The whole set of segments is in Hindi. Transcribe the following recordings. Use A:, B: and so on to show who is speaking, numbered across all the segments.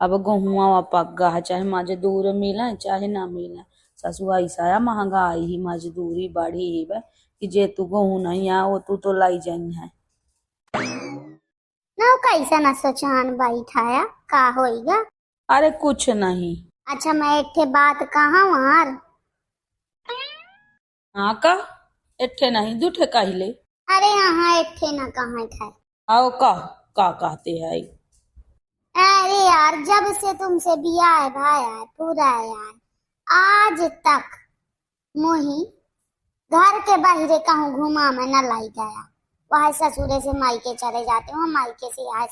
A: अब गेहुआ पक गा है, चाहे मजदूर मिले चाहे ना मिले। ससुआ ऐसा महंगाई ही मजदूरी बढ़ी ही बे कि जे तू गेहूं नहीं आ वो तू तो लाई जाई है।
B: ना कैसा ना सोचान बैठाया का होइगा।
A: अरे कुछ नहीं।
B: अच्छा मैं एक ठे बात कहा वहार।
A: हाँ का एठे नहीं दूठे कहले।
B: अरे यहाँ एक ठे ना कहा था।
A: आओ का कहते है।
B: अरे यार जब से तुमसे बियाह भाया पूरा यार आज तक मोही घर के बाहरे कहूँ घुमा में न लाई गया। वह ससुरे से मायके चले जाते हूँ, मायके से यहाँ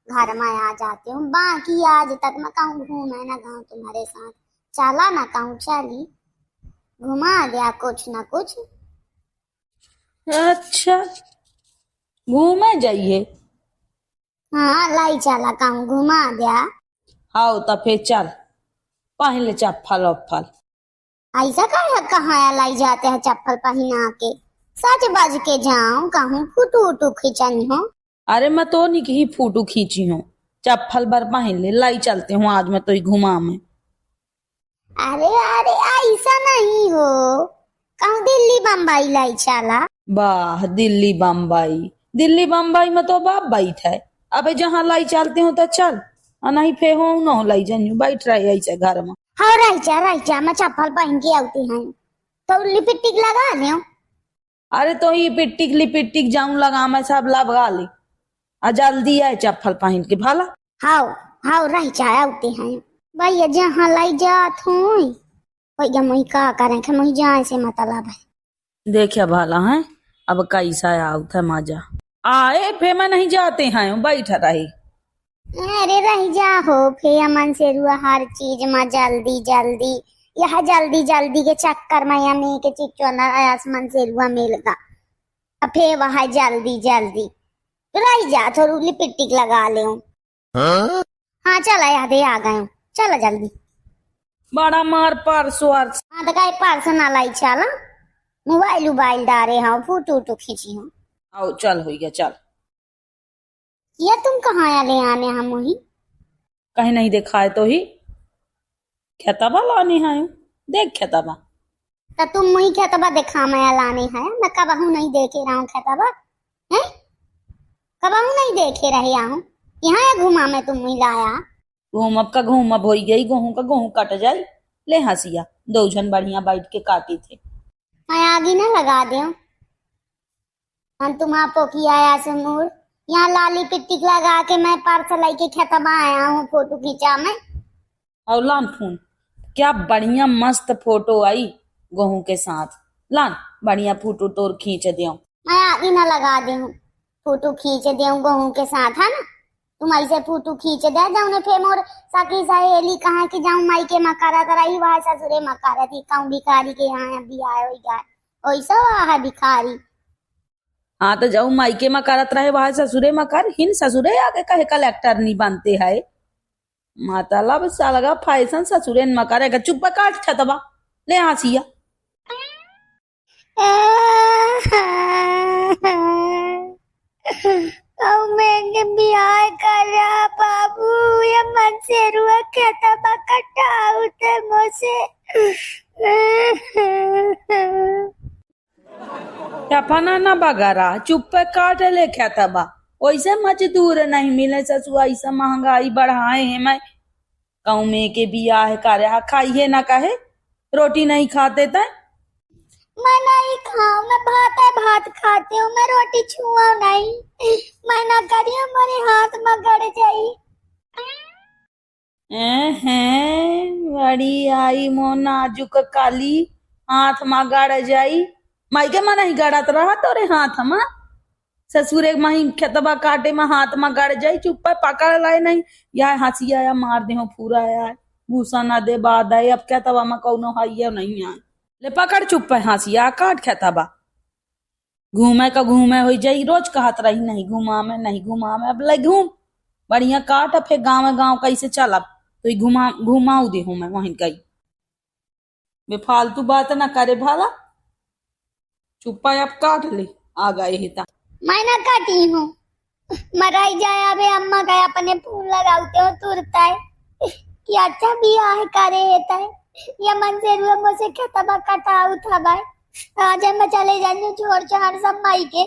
B: घर में आ जाते हूँ। बाकी आज तक मैं कहूँ घूमे ना गाँव तुम्हारे साथ चला ना कहूँ चली घुमा दिया कुछ ना कुछ।
A: अच्छा घूमे जाइए।
B: हाँ लाई चला कहूँ घुमा दिया।
A: आओ तो फिर चल पहले चप्पल उप्पल।
B: ऐसा कहाँ लाई जाते हैं चप्पल पहना के। सच बज के जाऊं कहूँ फोटो वोटो खींचनी हो।
A: अरे मैं तो नहीं की फोटो खींची हूँ, चप्पल बर पहन ले लाई चलते हूँ आज मैं तो ही घुमा में।
B: अरे अरे ऐसा नहीं हो कहूँ दिल्ली बम्बई लाई चला।
A: वाह दिल्ली बम्बई में तो बाप बैठ है। अबे जहाँ लाई चलते हो तो चल, और नहीं फे हो न हो लाई जानी बैठ रहे ऐसे घर में।
B: हाँ राइचा मैं चप्पल पहन के आती हूँ तो लिपस्टिक लगा लियो।
A: अरे तो ही लिपिटिक जाऊं लगा मैं सब लगा ली आ जल्दी है चप्पल पहन के भला।
B: हाउ हाउ राइचा आती हैं भैया जहाँ लाई जात हूँ भैया मुई का करें कि मुई जाए से मतलब है।
A: देखिए भला है अब कैसा आउ था मजा आए फे मैं नहीं जाते हैं बैठा रही।
B: अरे रह जा हो फिर मन से रुआ हर चीज में जल्दी जल्दी यह जल्दी जल्दी के चक्कर में यमी के चिचोना आसमान से रुआ मिलगा। फिर वह जल्दी जल्दी रह जा थोड़ी लिपस्टिक लगा ले। हाँ चला याद आ गए चलो जल्दी।
A: बड़ा मार परसों।
B: हाँ तो कहीं पर्सनल आई चला मोबाइल उबाइल डारे हाँ फोटो वोटो खींची हूँ।
A: आओ चल हो गया चल।
B: या तुम कहाँ ले आने हम वही
A: कहीं नहीं देखा है तो ही खेतबा लानी है देख खेतबा।
B: तो तुम वही खेतबा देखा मैं लाने है मैं कबहू नहीं देखे रहा हूँ खेतबा है कबहू नहीं देखे रहे हूँ यहाँ घुमा में तुम वही लाया।
A: घूमब का घूमब हो गई गेहूं कट जाये ले हंसिया दो जन बढ़िया बैठ के काटी थे।
B: मैं आगे ना लगा दे हम तुम आपो की आया से मोर यहाँ लाली पिट्टिक लगा के मैं पार्सल लेके खेतबा आया हूँ फोटो खींचा मैं।
A: और लान फोन क्या बढ़िया मस्त फोटो आई गेहूं के साथ लान बढ़िया फोटो तोर खींच दियो।
B: मैं आगे ना लगा दे हूँ फोटो खींच दे गेहूं के साथ है ना तुम ऐसे फोटो खींच दे जाऊँ फिर मोर सखी सहेली कहा कि जाऊँ माई के मकारा रही वह ससुरे मकारा थी कहूँ भिखारी के यहाँ भी आए हो वैसा वह है भिखारी।
A: हाँ तो जाऊ मायके में करत रहे वहां ससुरे में कर हिन ससुरे आगे कहे कलेक्टर नहीं बनते है मतलब सालगा फैशन ससुरे में करेगा चुप काट छतबा ले हंसिया।
B: मैंने बियाह करा बाबू ये मन से रुआ खेतबा कटाऊ थे मुझसे।
A: टफना न बगरा चुप काट ले खेतबा वैसे मजदूर नहीं मिले ससुआ ऐसा महंगाई बढ़ाए है मैं कहूँ में के बियाह करे खाइए ना कहे रोटी नहीं खाते थे।
B: मैं नहीं खाऊं मैं भात खाती हूँ मैं रोटी छुआ नहीं मैं ना करियो मेरे हाथ में गड़ जाई।
A: बड़ी आई मो नाजुक काली हाथ में गड़ जाई मायके में नहीं गड़त रहा तोरे हाथ में ससुरे मही खेतबा काटे में हाथ में गड़ जाई चुप पकड़ लाए नहीं या हंसिया या मार दे पूरा यार भूसा ना दे बाद है अब खेतबा में कौनो है नहीं आए ले पकड़ चुप हंसिया काट खेतबा घूमे हो जाई रोज कहत रही नहीं घुमा में अब ले घूम बढ़िया काट फिर गाँव कैसे चलब तो घुमाऊ दे हूँ मैं वहीं गई बेफालतू बात ना करे भाला चुप्पा अब काट ले आ गए हिता।
B: मैं ना काटी हूँ मराई जाए अबे अम्मा का अपने फूल लगाते हो तुरता है कि अच्छा बियाह करे है या मन से रुआ मुझसे खतबा कटाऊ था भाई। आज मैं चले जाने छोड़ छाड़ सब माई के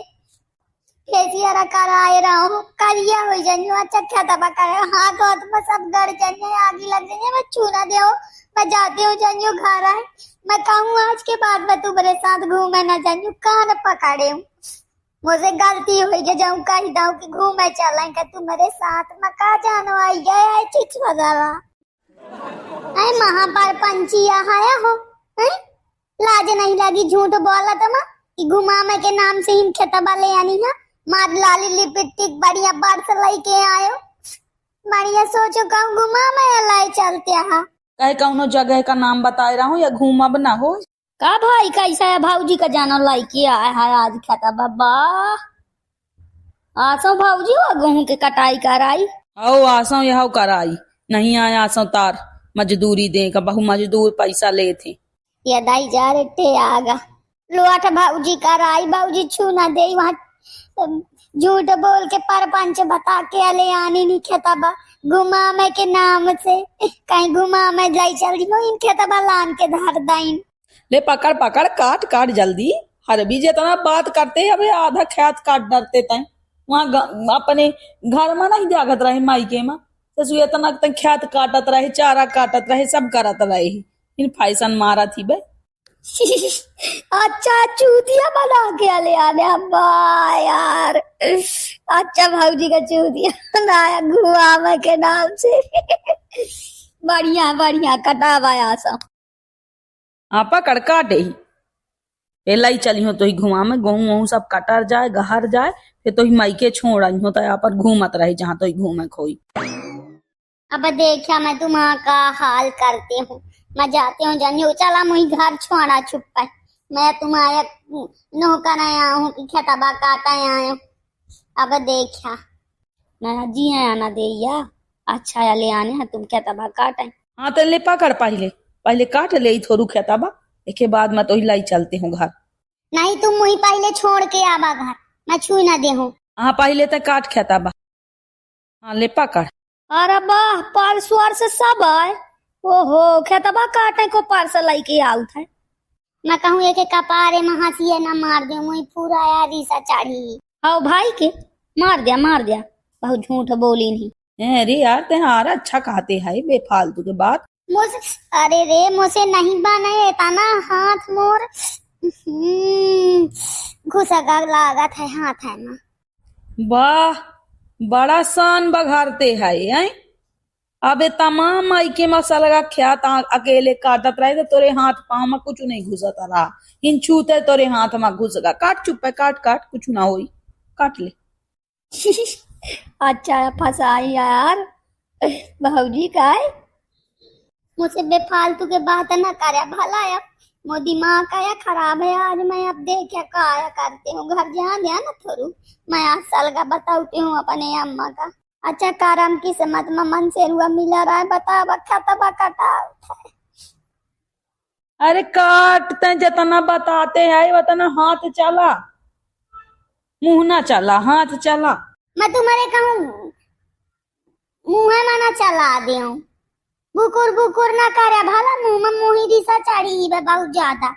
B: फेसियर कराए रहा हूँ करिया हो जाने अच्छा खतबा करे हाथ हाथ में सब गड़ जाने आगे लग जाने मैं छूना दे मैं जाती हूँ जानियो घर आए मैं कहूँ आज के बाद मैं तुम्हारे साथ घूमे ना जानियो कान पकड़े हूँ मुझे गलती हुई जो जाऊँ कही दाऊ कि घूमे चलेंगे तुम्हारे साथ मैं कहा जानो आई गया चिच बजावा अरे महापार पंची आया हो लाज नहीं लगी झूठ बोला था माँ कि घुमामे के नाम से ही खेतबा ले आनी है मार लाली लिपस्टिक बढ़िया बार से लेके आयो बढ़िया सोचो कहूँ घुमामे लाई चलते हा
A: कहे कौनो जगह का नाम बताए रहा हूँ या घूमब ना हो
B: का भाई कैसा है भाऊजी का जानो लाइके आया है आज खेतबा बा आसो भाऊजी वो गेहूं के कटाई कराई
A: आओ आसो यह कराई नहीं आया आसो तार मजदूरी दे का बहु मजदूर पैसा ले थे
B: ये दाई जा रे आगा लोट भाऊजी कराई भाऊजी छूना दे वहाँ झूठ बोल के परपंच बता के ले आनी नहीं खेतबा घुमामे के नाम से कहीं घुमामे लाई चल दी इन खेतबा लान के धार दाइन
A: ले पकड़ पकड़ काट काट जल्दी हर भी जितना बात करते अबे आधा खेत काट डरते तय वहाँ अपने घर में नहीं जागत रहे मायके में ससु इतना खेत काटत रहे चारा काटत रहे सब करत रहे इन फैशन मारा थी बे
B: अच्छा चूतिया बना के ले आने अब्बा यार अच्छा भाऊजी का चूतिया बनाया घुमामे के नाम से बढ़िया बढ़िया कटावाया सब
A: आपा कड़काटे ही पहला ही चली हो तो ही घुमा में गेहूं वहूं सब कटर जाए गहर जाए फिर तो ही मायके छोड़ आई हो तो यहाँ पर घूमत रही जहाँ तो ही घूमे खोई
B: अब देखा मैं तुम्हारा का हाल करती हूँ मैं जाती हूँ जानियो चला मुझे घर छोड़ा छुपा मैं तुम्हारे नौकर आया हूँ कि खेतबा काटा आया हूँ अब देखा ना जी है ना दे या अच्छा या ले आने हैं तुम खेतबा काटे
A: हाँ तो ले पकड़ पहले काट ले थोड़ू खेतबा एक बाद में तो ही लाई चलते हूँ घर
B: नहीं तुम मुझे पहले छोड़ के आवा घर मैं छू ना दे हूँ
A: हाँ पहले तो काट खेतबा हाँ ले पकड़
B: अरे वाह पार्सवार से सब है ओहो खेतबा काटे को पार्सल लाई के आउत है मैं कहूँ एक कपारे में हंसिए ना मार दे मुझे पूरा यार ईसा चढ़ी हाँ भाई के मार दिया बहुत झूठ बोली नहीं
A: अरे यार तेहारा अच्छा कहते है बेफालतू के बात
B: मुझे अरे रे मुझे नहीं बनाए था ना हाथ मोर घुसा लगा था हाथ है ना
A: वाह बड़ा सान बघारते है अबे तमाम मायके मसाला ख्यात अकेले काटत रहे तो तोरे हाथ पाँव में कुछ नहीं घुसत रहा इन छूते तोरे हाथ में घुसगा काट चुप है काट कुछ ना होई काट ले
B: अच्छा फसाई यार भाऊजी का है मुझे बेफालतू के बात ना करे भला अब मो दिमाग आया खराब है आज मैं अब देख क्या आया करती हूँ घर ध्यान दिया ना थोड़ू मैं आज साल का बताती हूँ अपने अम्मा का अच्छा कारम किस्मत में मन से रुआ मिला रहा है बता खतबा कटा
A: अरे काटते जितना बताते हैं उतना हाथ चला मुंह ना चला हाथ चला
B: मैं तुम्हारे कहूँ मुँह में ना चला दे बुकुर ना करे भला मुंह में मुही दिशा चढ़ी है बहुत ज्यादा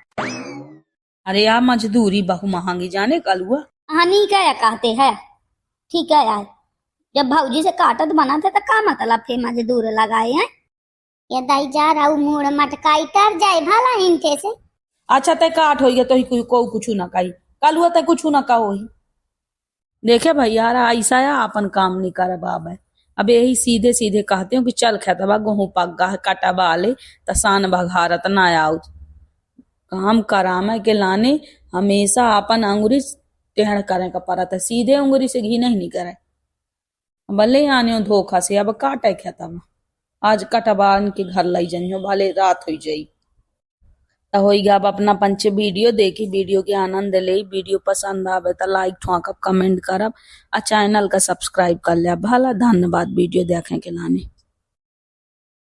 A: अरे यार मजदूरी बहु महंगी जाने कल हुआ
B: हमी क्या कहते हैं ठीक है यार जब भाऊजी से काटत बना थे तो का मतलब थे मजदूर लगाए हैं ये दाई जा रहा हूँ मुड़ मटकाई तर जाए भला इनके से
A: अच्छा ते काट हो गया तो ही को कुछ ना कही कल हुआ ते कुछ ना कहो ही देखे भैया ऐसा या अपन काम नहीं करे बाब है अब यही सीधे सीधे कहते हो कि चल खेतबा गेहूं पक गा कटबा ले तसान बघारत ना आउत काम करामे के लाने हमेशा अपन अंगुरी टेढ़ करे का परत है सीधे अंगुरी से घी नहीं करे भले आने धोखा से अब काटे खेतबा आज कटबा के घर लाई जाइयो भले रात हो जाई तो होइगा अब अपना पंच वीडियो देखी वीडियो के आनंद ले वीडियो पसंद आवे तो लाइक ठोकब कमेंट करब आ चैनल का सब्सक्राइब कर लिया भला धन्यवाद वीडियो देखे के लाने।